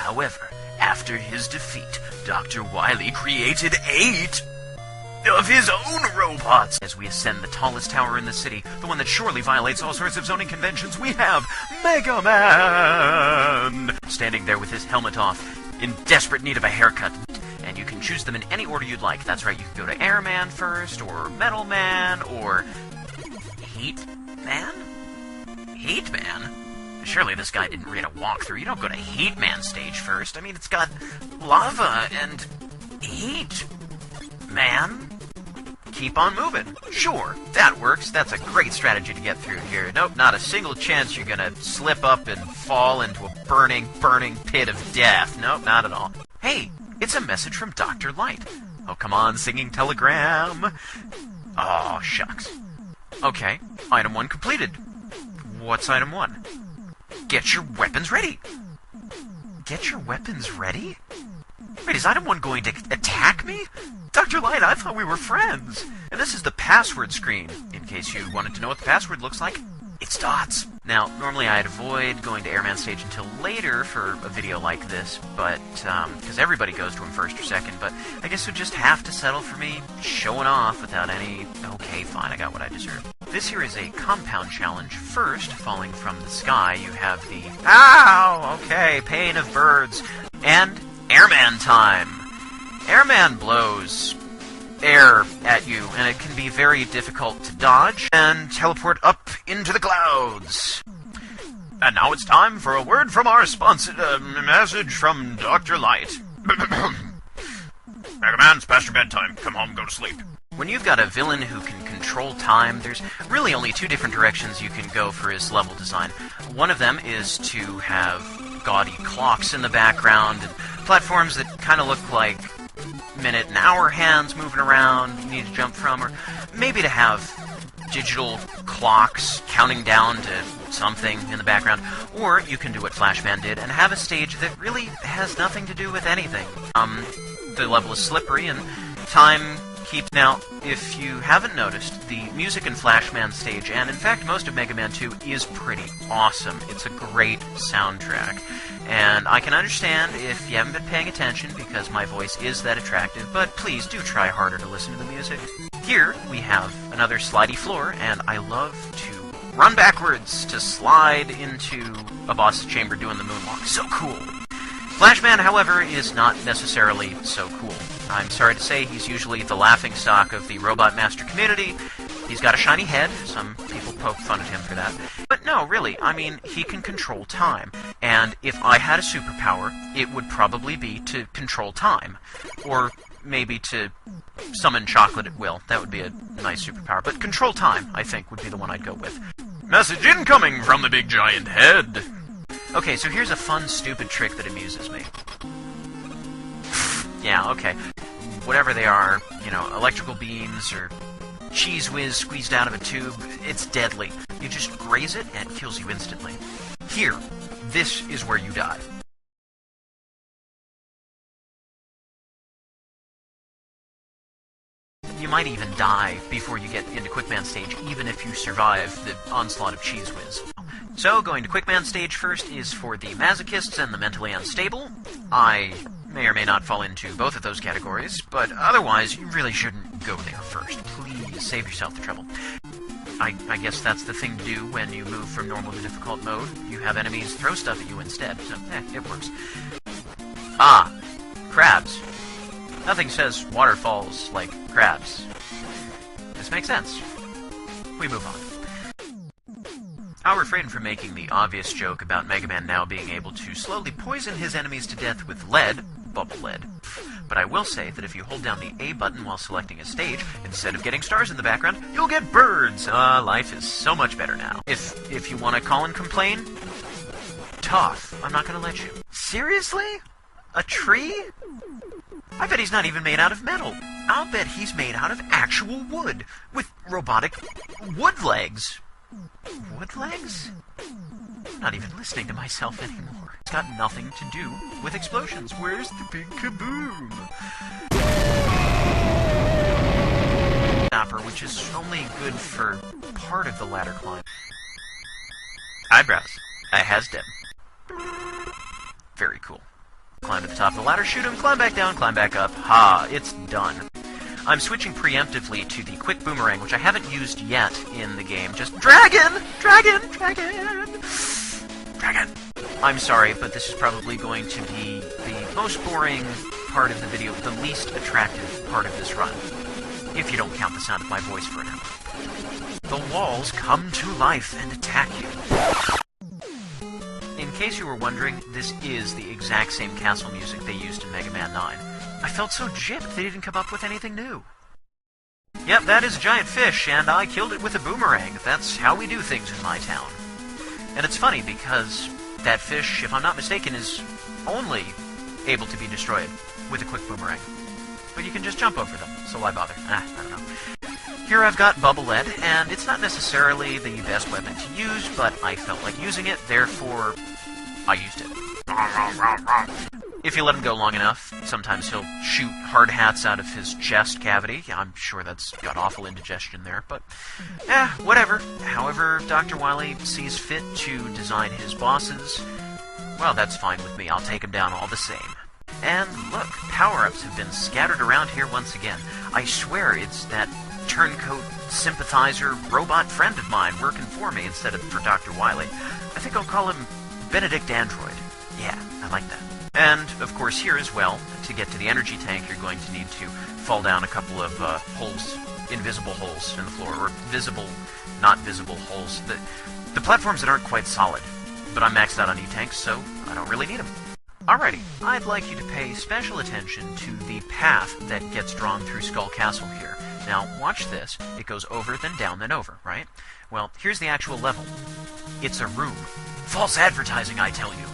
However, after his defeat, Dr. Wily created 8 of his own robots. As we ascend the tallest tower in the city, the one that surely violates all sorts of zoning conventions, we have Mega Man! Standing there with his helmet off, in desperate need of a haircut. And you can choose them in any order you'd like. That's right, you can go to Airman first, or Metal Man, or Heat Man? Heat Man? Surely this guy didn't read a walkthrough. You don't go to Heat Man stage first. I mean, it's got lava and heat. Man? Keep on moving. Sure, that works. That's a great strategy to get through here. Nope, not a single chance you're gonna slip up and fall into a burning pit of death. Nope, not at all. Hey, it's a message from Dr. Light. Oh, come on, singing telegram. Oh, shucks. Okay, item 1 completed. What's item 1? Get your weapons ready. Get your weapons ready? Wait, is item 1 going to attack me? Dr. Light, I thought we were friends. And this is the password screen. In case you wanted to know what the password looks like, it's dots. Now, normally I'd avoid going to Airman stage until later for a video like this, but, because everybody goes to him first or second, but I guess you'll just have to settle for me showing off without any, okay, fine, I got what I deserve. This here is a compound challenge. First, falling from the sky, you have the, ow, okay, pain of birds, and Airman time. Airman blows air at you, and it can be very difficult to dodge and teleport up into the clouds. And now it's time for a word from our sponsor, message from Dr. Light. Mega Man, it's past your bedtime. Come home, go to sleep. When you've got a villain who can control time, there's really only 2 different directions you can go for his level design. One of them is to have gaudy clocks in the background and platforms that kind of look like minute and hour hands moving around you need to jump from, or maybe to have digital clocks counting down to something in the background, or you can do what Flashman did and have a stage that really has nothing to do with anything. The level is slippery and time keeps... Now, if you haven't noticed, the music in Flashman stage, and in fact most of Mega Man 2, is pretty awesome. It's a great soundtrack. And I can understand if you haven't been paying attention because my voice is that attractive, but please do try harder to listen to the music. Here we have another slidey floor, and I love to run backwards to slide into a boss chamber doing the moonwalk. So cool! Flashman, however, is not necessarily so cool. I'm sorry to say he's usually the laughingstock of the Robot Master community. He's got a shiny head. Some people poke fun at him for that. But no, really, I mean, he can control time. And if I had a superpower, it would probably be to control time. Or maybe to summon chocolate at will. That would be a nice superpower. But control time, I think, would be the one I'd go with. Message incoming from the big giant head! Okay, so here's a fun, stupid trick that amuses me. Yeah, okay. Whatever they are, you know, electrical beams or cheese whiz squeezed out of a tube, it's deadly. You just graze it and it kills you instantly. Here, this is where you die. You might even die before you get into Quickman stage, even if you survive the onslaught of cheese whiz. So, going to Quickman stage first is for the masochists and the mentally unstable. I may or may not fall into both of those categories, but otherwise, you really shouldn't go there first. Please save yourself the trouble. I guess that's the thing to do when you move from normal to difficult mode. You have enemies throw stuff at you instead, so, it works. Ah, crabs. Nothing says waterfalls like crabs. This makes sense. We move on. I'll refrain from making the obvious joke about Mega Man now being able to slowly poison his enemies to death with lead, bubble lead. But I will say that if you hold down the A button while selecting a stage, instead of getting stars in the background, you'll get birds! Life is so much better now. If you want to call and complain, tough. I'm not gonna let you. Seriously? A tree? I bet he's not even made out of metal. I'll bet he's made out of actual wood, with robotic wood legs. Wood legs? I'm not even listening to myself anymore. It's got nothing to do with explosions. Where's the big kaboom? Stopper, which is only good for part of the ladder climb. Eyebrows. I has them. Very cool. Climb to the top of the ladder, shoot him, climb back down, climb back up. Ha, it's done. I'm switching preemptively to the quick boomerang, which I haven't used yet in the game. Just dragon! Dragon! Dragon! Dragon! I'm sorry, but this is probably going to be the most boring part of the video, the least attractive part of this run. If you don't count the sound of my voice for now. The walls come to life and attack you. In case you were wondering, this is the exact same castle music they used in Mega Man 9. I felt so gypped they didn't come up with anything new. Yep, that is a giant fish, and I killed it with a boomerang. That's how we do things in my town. And it's funny, because that fish, if I'm not mistaken, is only able to be destroyed with a quick boomerang. But you can just jump over them, so why bother? I don't know. Here I've got Bubble Lead, and it's not necessarily the best weapon to use, but I felt like using it, therefore I used it. If you let him go long enough, sometimes he'll shoot hard hats out of his chest cavity. I'm sure that's got awful indigestion there, but whatever. However Dr. Wily sees fit to design his bosses, well, that's fine with me. I'll take him down all the same. And look, power-ups have been scattered around here once again. I swear it's that turncoat sympathizer robot friend of mine working for me instead of for Dr. Wily. I think I'll call him Benedict Android. Yeah, I like that. And, of course, here as well, to get to the energy tank, you're going to need to fall down a couple of holes, invisible holes in the floor, or visible, not visible holes. The platforms that aren't quite solid, but I'm maxed out on E-tanks, so I don't really need them. Alrighty, I'd like you to pay special attention to the path that gets drawn through Skull Castle here. Now, watch this. It goes over, then down, then over, right? Well, here's the actual level. It's a room. False advertising, I tell you.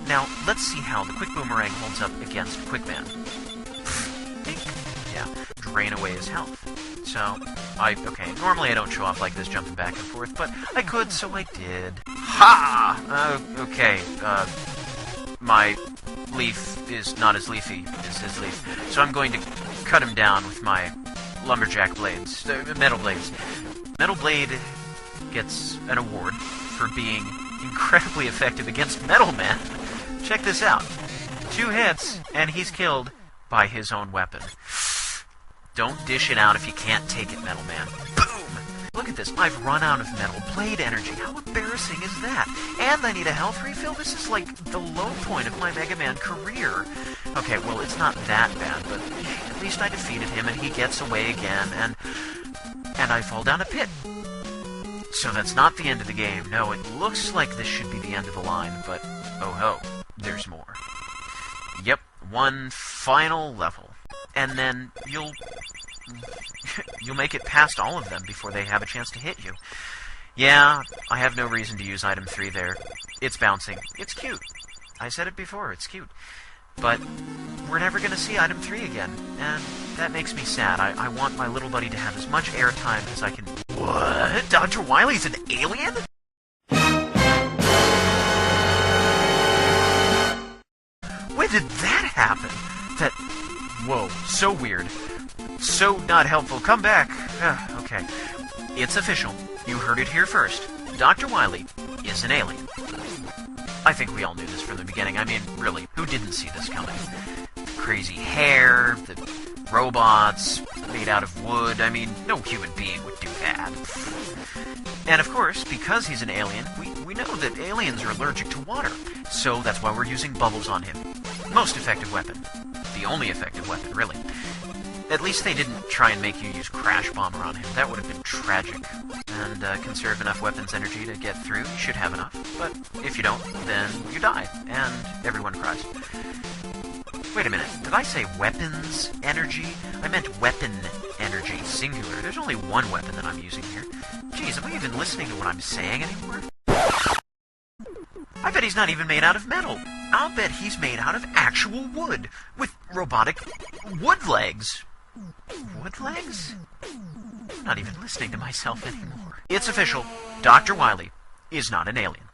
Now, let's see how the quick boomerang holds up against Quickman. Yeah, drain away his health. So, okay, normally I don't show off like this jumping back and forth, but I could, so I did. Ha! Okay, my leaf is not as leafy as his leaf, so I'm going to cut him down with my lumberjack blades, metal blades. Metal Blade gets an award for being incredibly effective against Metal Man. Check this out. 2 hits, and he's killed by his own weapon. Don't dish it out if you can't take it, Metal Man. Boom! Look at this. I've run out of Metal Blade energy. How embarrassing is that? And I need a health refill? This is like the low point of my Mega Man career. Okay, well, it's not that bad, but at least I defeated him, and he gets away again, and I fall down a pit. So that's not the end of the game. No, it looks like this should be the end of the line, but oh ho, there's more. Yep, one final level. And then you'll make it past all of them before they have a chance to hit you. Yeah, I have no reason to use item 3 there. It's bouncing. It's cute. I said it before, it's cute. But we're never going to see item 3 again, and that makes me sad. I want my little buddy to have as much airtime as I can... What? Dr. Wily's an alien? When did that happen? Whoa, so weird. So not helpful. Come back. Okay. It's official. You heard it here first. Dr. Wily is an alien. I think we all knew this from the beginning. I mean, really, who didn't see this coming? The crazy hair, the robots made out of wood. I mean, no human being would do that. And of course, because he's an alien, we know that aliens are allergic to water. So that's why we're using bubbles on him. Most effective weapon. The only effective weapon, really. At least they didn't try and make you use Crash Bomber on him. That would have been tragic. And conserve enough weapons energy to get through. You should have enough. But if you don't, then you die. And everyone cries. Wait a minute. Did I say weapons energy? I meant weapon energy, singular. There's only one weapon that I'm using here. Jeez, am I even listening to what I'm saying anymore? I bet he's not even made out of metal. I'll bet he's made out of actual wood. With robotic wood legs. Wood legs? I'm not even listening to myself anymore. It's official. Dr. Wily is not an alien.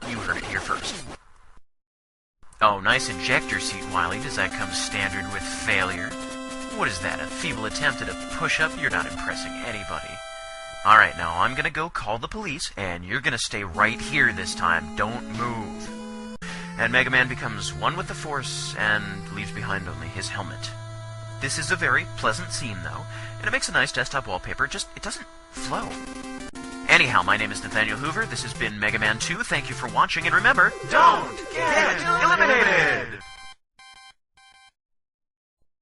You heard it here first. Oh, nice ejector seat, Wily. Does that come standard with failure? What is that, a feeble attempt at a push-up? You're not impressing anybody. Alright, now I'm gonna go call the police, and you're gonna stay right here this time. Don't move. and Mega Man becomes one with the Force and leaves behind only his helmet. This is a very pleasant scene, though, and it makes a nice desktop wallpaper, just it doesn't flow. Anyhow, my name is Nathaniel Hoover, this has been Mega Man 2, thank you for watching, and remember, don't get eliminated!